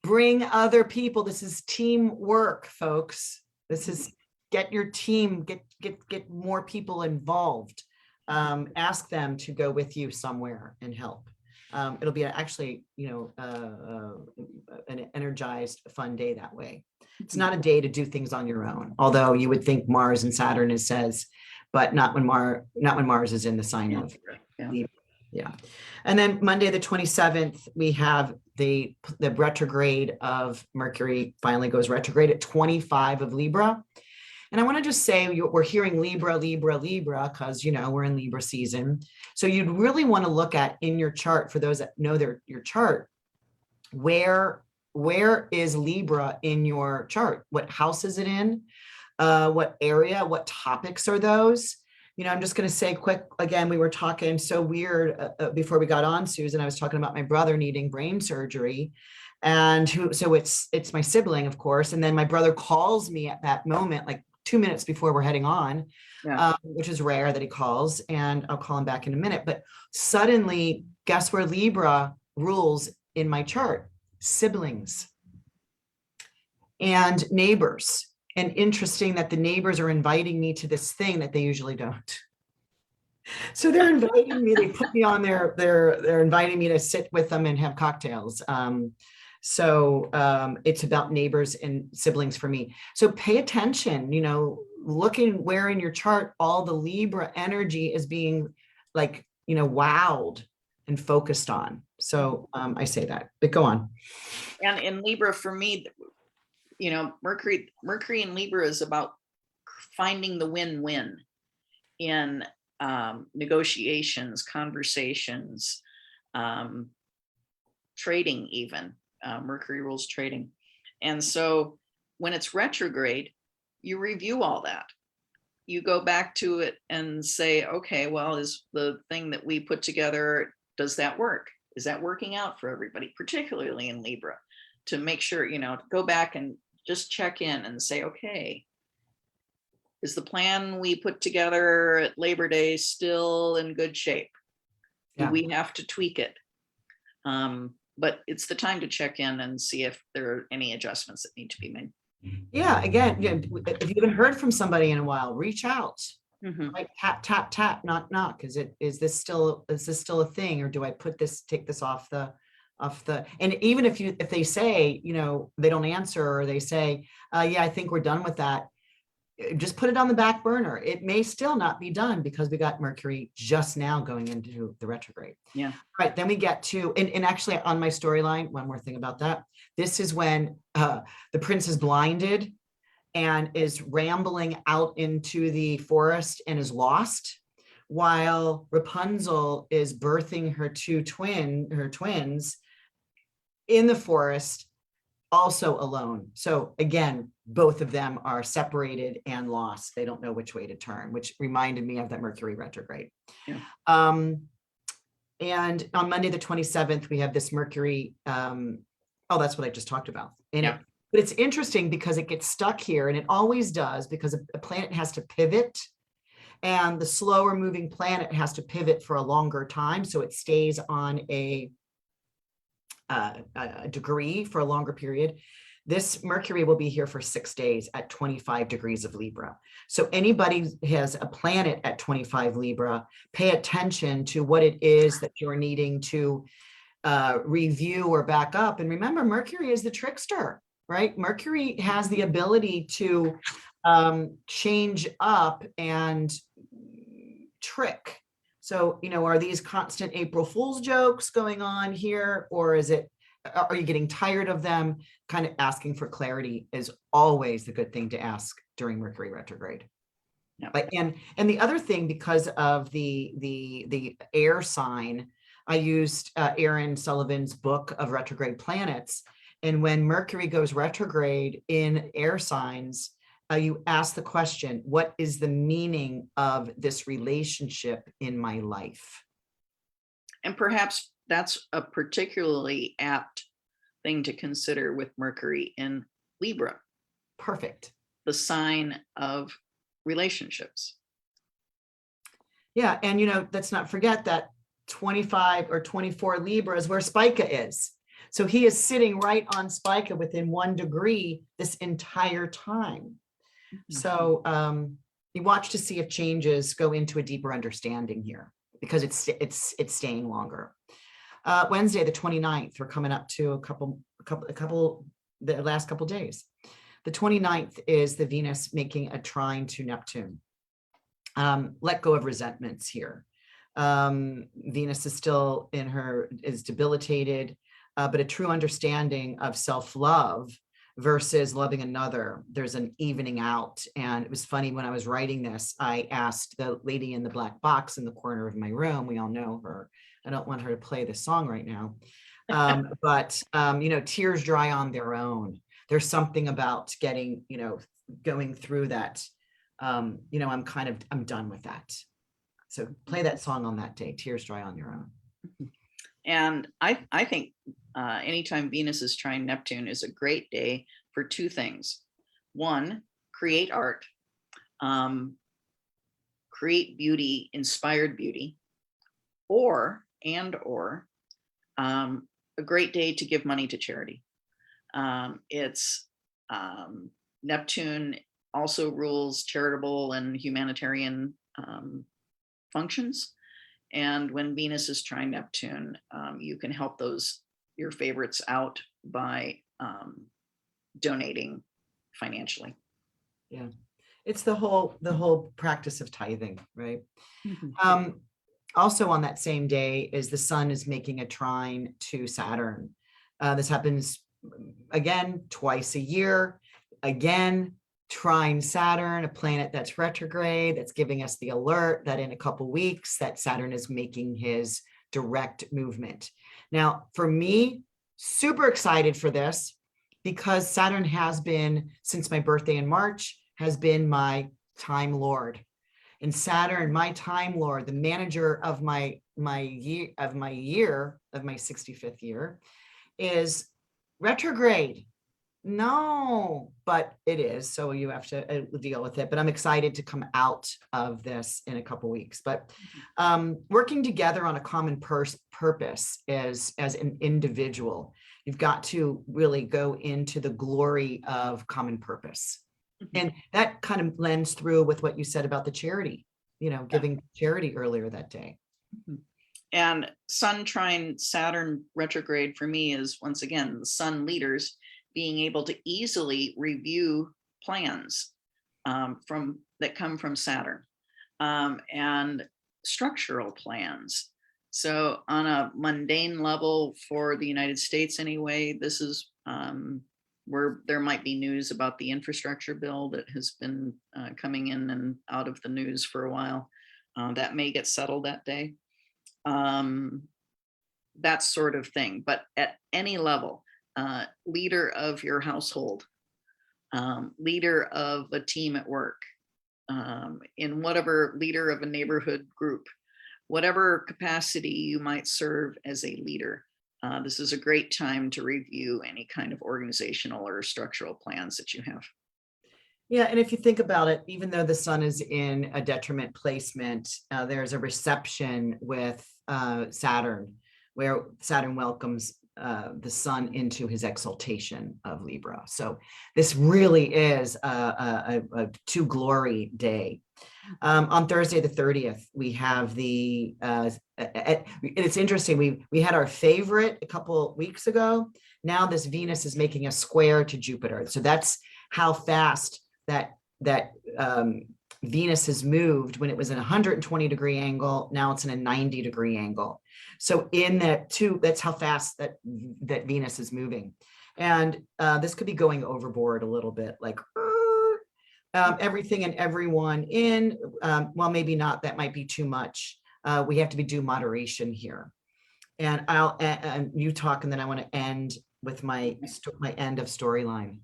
Bring other people. This is teamwork, folks. This is get your team, get more people involved. Ask them to go with you somewhere and help. It'll be actually, an energized, fun day that way. It's not a day to do things on your own, although you would think Mars and Saturn says, but not when Mars is in the sign of Libra. Yeah. And then Monday, the 27th, we have the retrograde of Mercury finally goes retrograde at 25 of Libra. And I want to just say we're hearing Libra, Libra, Libra, because, we're in Libra season. So you'd really want to look at in your chart, for those that know your chart, where is Libra in your chart? What house is it in? What area? What topics are those? I'm just going to say quick, again, we were talking so weird before we got on, Susan. I was talking about my brother needing brain surgery. And so it's my sibling, of course. And then my brother calls me at that moment, like 2 minutes before we're heading on, which is rare that he calls, and I'll call him back in a minute. But suddenly, guess where Libra rules in my chart? Siblings and neighbors. And interesting that the neighbors are inviting me to this thing that they usually don't. So they're inviting me, they put me on they're inviting me to sit with them and have cocktails. So it's about neighbors and siblings for me. So pay attention, looking where in your chart all the Libra energy is being wowed and focused on. So I say that, but go on. And in Libra, for me, Mercury in Libra is about finding the win-win in negotiations, conversations, trading even. Mercury rules trading. And so when it's retrograde, you review all that. You go back to it and say, okay, well, is the thing that we put together, does that work? Is that working out for everybody, particularly in Libra, to make sure, go back and just check in and say, okay, is the plan we put together at Labor Day still in good shape? Do we have to tweak it? But it's the time to check in and see if there are any adjustments that need to be made. Yeah, again, if you haven't heard from somebody in a while, reach out. Right? Tap, tap, tap, knock, knock. Is this still a thing, or do I take this off the, and even if they say, they don't answer, or they say, yeah, I think we're done with that, just put it on the back burner. It may still not be done because we got Mercury just now going into the retrograde. Yeah. Right. Then we get to, and actually on my storyline, one more thing about that. This is when the prince is blinded and is rambling out into the forest and is lost, while Rapunzel is birthing her twins in the forest, also alone. So again, both of them are separated and lost. They don't know which way to turn, which reminded me of that Mercury retrograde. Yeah. And on Monday, the 27th, we have this Mercury. Oh, that's what I just talked about. But it's interesting because it gets stuck here, and it always does, because a planet has to pivot, and the slower moving planet has to pivot for a longer time. So it stays on a degree for a longer period. This Mercury will be here for 6 days at 25 degrees of Libra. So anybody has a planet at 25 Libra, pay attention to what it is that you're needing to review or back up. And remember, Mercury is the trickster, right? Mercury has the ability to change up and trick. So, are these constant April Fool's jokes going on here, or are you getting tired of them? Kind of asking for clarity is always the good thing to ask during Mercury retrograde. But and the other thing, because of the air sign, I used Aaron Sullivan's book of retrograde planets. And when Mercury goes retrograde in air signs, you ask the question, what is the meaning of this relationship in my life? And perhaps that's a particularly apt thing to consider with Mercury in Libra. Perfect. The sign of relationships. Yeah. And, let's not forget that 25 or 24 Libra is where Spica is. So he is sitting right on Spica within 1 degree this entire time. So you watch to see if changes go into a deeper understanding here, because it's staying longer. Wednesday, the 29th, we're coming up to the last couple days. The 29th is the Venus making a trine to Neptune. Let go of resentments here. Venus is still is debilitated, but a true understanding of self-love versus loving another. There's an evening out. And it was funny, when I was writing this, I asked the lady in the black box in the corner of my room, we all know her. I don't want her to play this song right now. But tears dry on their own. There's something about getting, going through that. I'm done with that. So play that song on that day, Tears Dry on Your Own. And I think anytime Venus is trine Neptune is a great day for two things. One, create art, create beauty, inspired beauty, or a great day to give money to charity. It's Neptune also rules charitable and humanitarian functions. And when Venus is trine Neptune, you can help your favorites out by donating financially. Yeah, it's the whole practice of tithing, right? Mm-hmm. Also on that same day is the sun is making a trine to Saturn. This happens again twice a year. Again, trine Saturn, a planet that's retrograde, that's giving us the alert that in a couple weeks that Saturn is making his direct movement. Now, for me, super excited for this, because Saturn has been, since my birthday in March, has been my time lord. And Saturn, my time lord, the manager of my 65th year, is retrograde. No, but it is. So you have to deal with it. But I'm excited to come out of this in a couple weeks. But working together on a common purpose as an individual, you've got to really go into the glory of common purpose. And that kind of lends through with what you said about the charity, giving charity earlier that day. And Sun trine Saturn retrograde for me is, once again, the Sun leaders being able to easily review plans that come from Saturn, and structural plans. So on a mundane level for the United States anyway, this is where there might be news about the infrastructure bill that has been coming in and out of the news for a while. That may get settled that day. That sort of thing. But at any level, leader of your household, leader of a team at work, in whatever, leader of a neighborhood group, whatever capacity you might serve as a leader. This is a great time to review any kind of organizational or structural plans that you have. Yeah, and if you think about it, even though the sun is in a detriment placement, there's a reception with Saturn, where Saturn welcomes the sun into his exaltation of Libra. So this really is a to glory day. On Thursday the 30th, we have it's interesting, we had our favorite a couple weeks ago. Now this Venus is making a square to Jupiter. So that's how fast that Venus has moved. When it was in a 120-degree angle, now it's in a 90-degree angle. So in that too, that's how fast that Venus is moving. And this could be going overboard a little bit, like everything and everyone in, well, maybe not, that might be too much. We have to do moderation here. And you talk, and then I want to end with my end of storyline.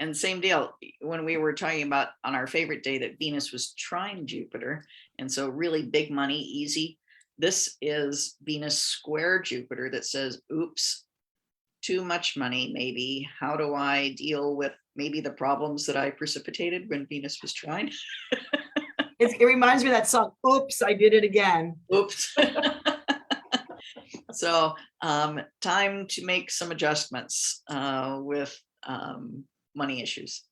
And same deal, when we were talking about on our favorite day that Venus was trine Jupiter, and so really big money, easy. This is Venus square Jupiter that says, oops, too much money, maybe. How do I deal with maybe the problems that I precipitated when Venus was trine? It reminds me of that song, oops, I did it again. Oops. So time to make some adjustments with money issues.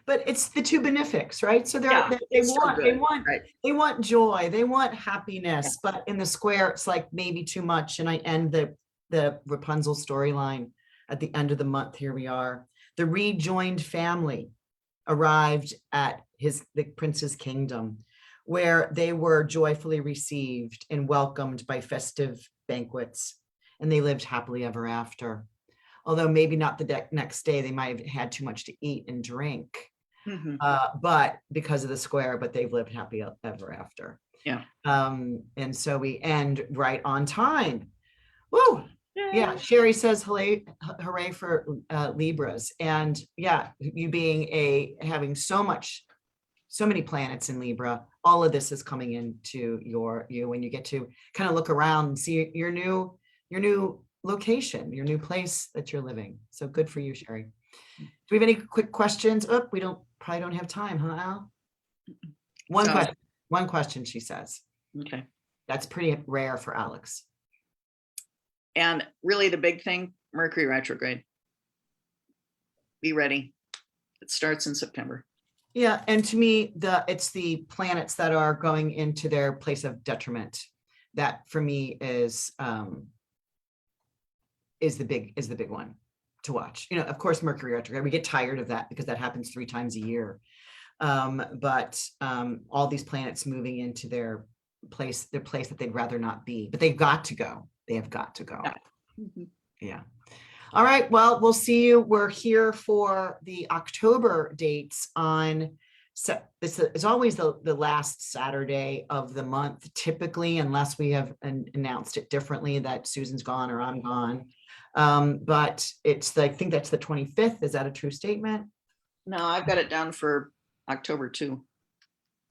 But it's the two benefics, right? So they want joy, they want happiness, but in the square, it's like maybe too much. And I end the Rapunzel storyline at the end of the month. Here we are. The rejoined family arrived at the prince's kingdom, where they were joyfully received and welcomed by festive banquets, and they lived happily ever after. Although maybe not the next day, they might have had too much to eat and drink, but because of the square, but they've lived happy ever after. Yeah. And so we end right on time. Woo! Yeah, Sherry says hooray for Libras. And yeah, you being having so many planets in Libra, all of this is coming into you when you get to kind of look around and see your new location, your new place that you're living. So good for you, Sherry. Do we have any quick questions? Oh, we probably don't have time, huh, Al? One question, she says. Okay. That's pretty rare for Alex. And really the big thing, Mercury retrograde. Be ready. It starts in September. Yeah, and to me, it's the planets that are going into their place of detriment. That for me is the big one to watch. You know, of course, Mercury retrograde. We get tired of that because that happens 3 times a year. But all these planets moving into their place that they'd rather not be, but they've got to go. They have got to go. Yeah. All right. Well, we'll see you. We're here for the October dates on. So this is always the last Saturday of the month, typically, unless we have announced it differently that Susan's gone or I'm gone. But I think that's the 25th. Is that a true statement? No, I've got it down for October 2.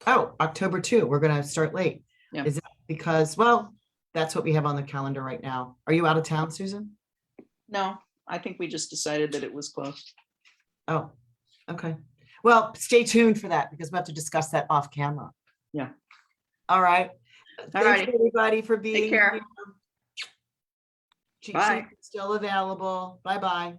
Oh, October 2. We're going to start late. Yeah. Is that because, well, that's what we have on the calendar right now. Are you out of town, Susan? No, I think we just decided that it was close. Oh, okay. Well, stay tuned for that because we'll have to discuss that off camera. Yeah. All right. Thanks everybody for being here. Cheat sheet still available. Bye-bye.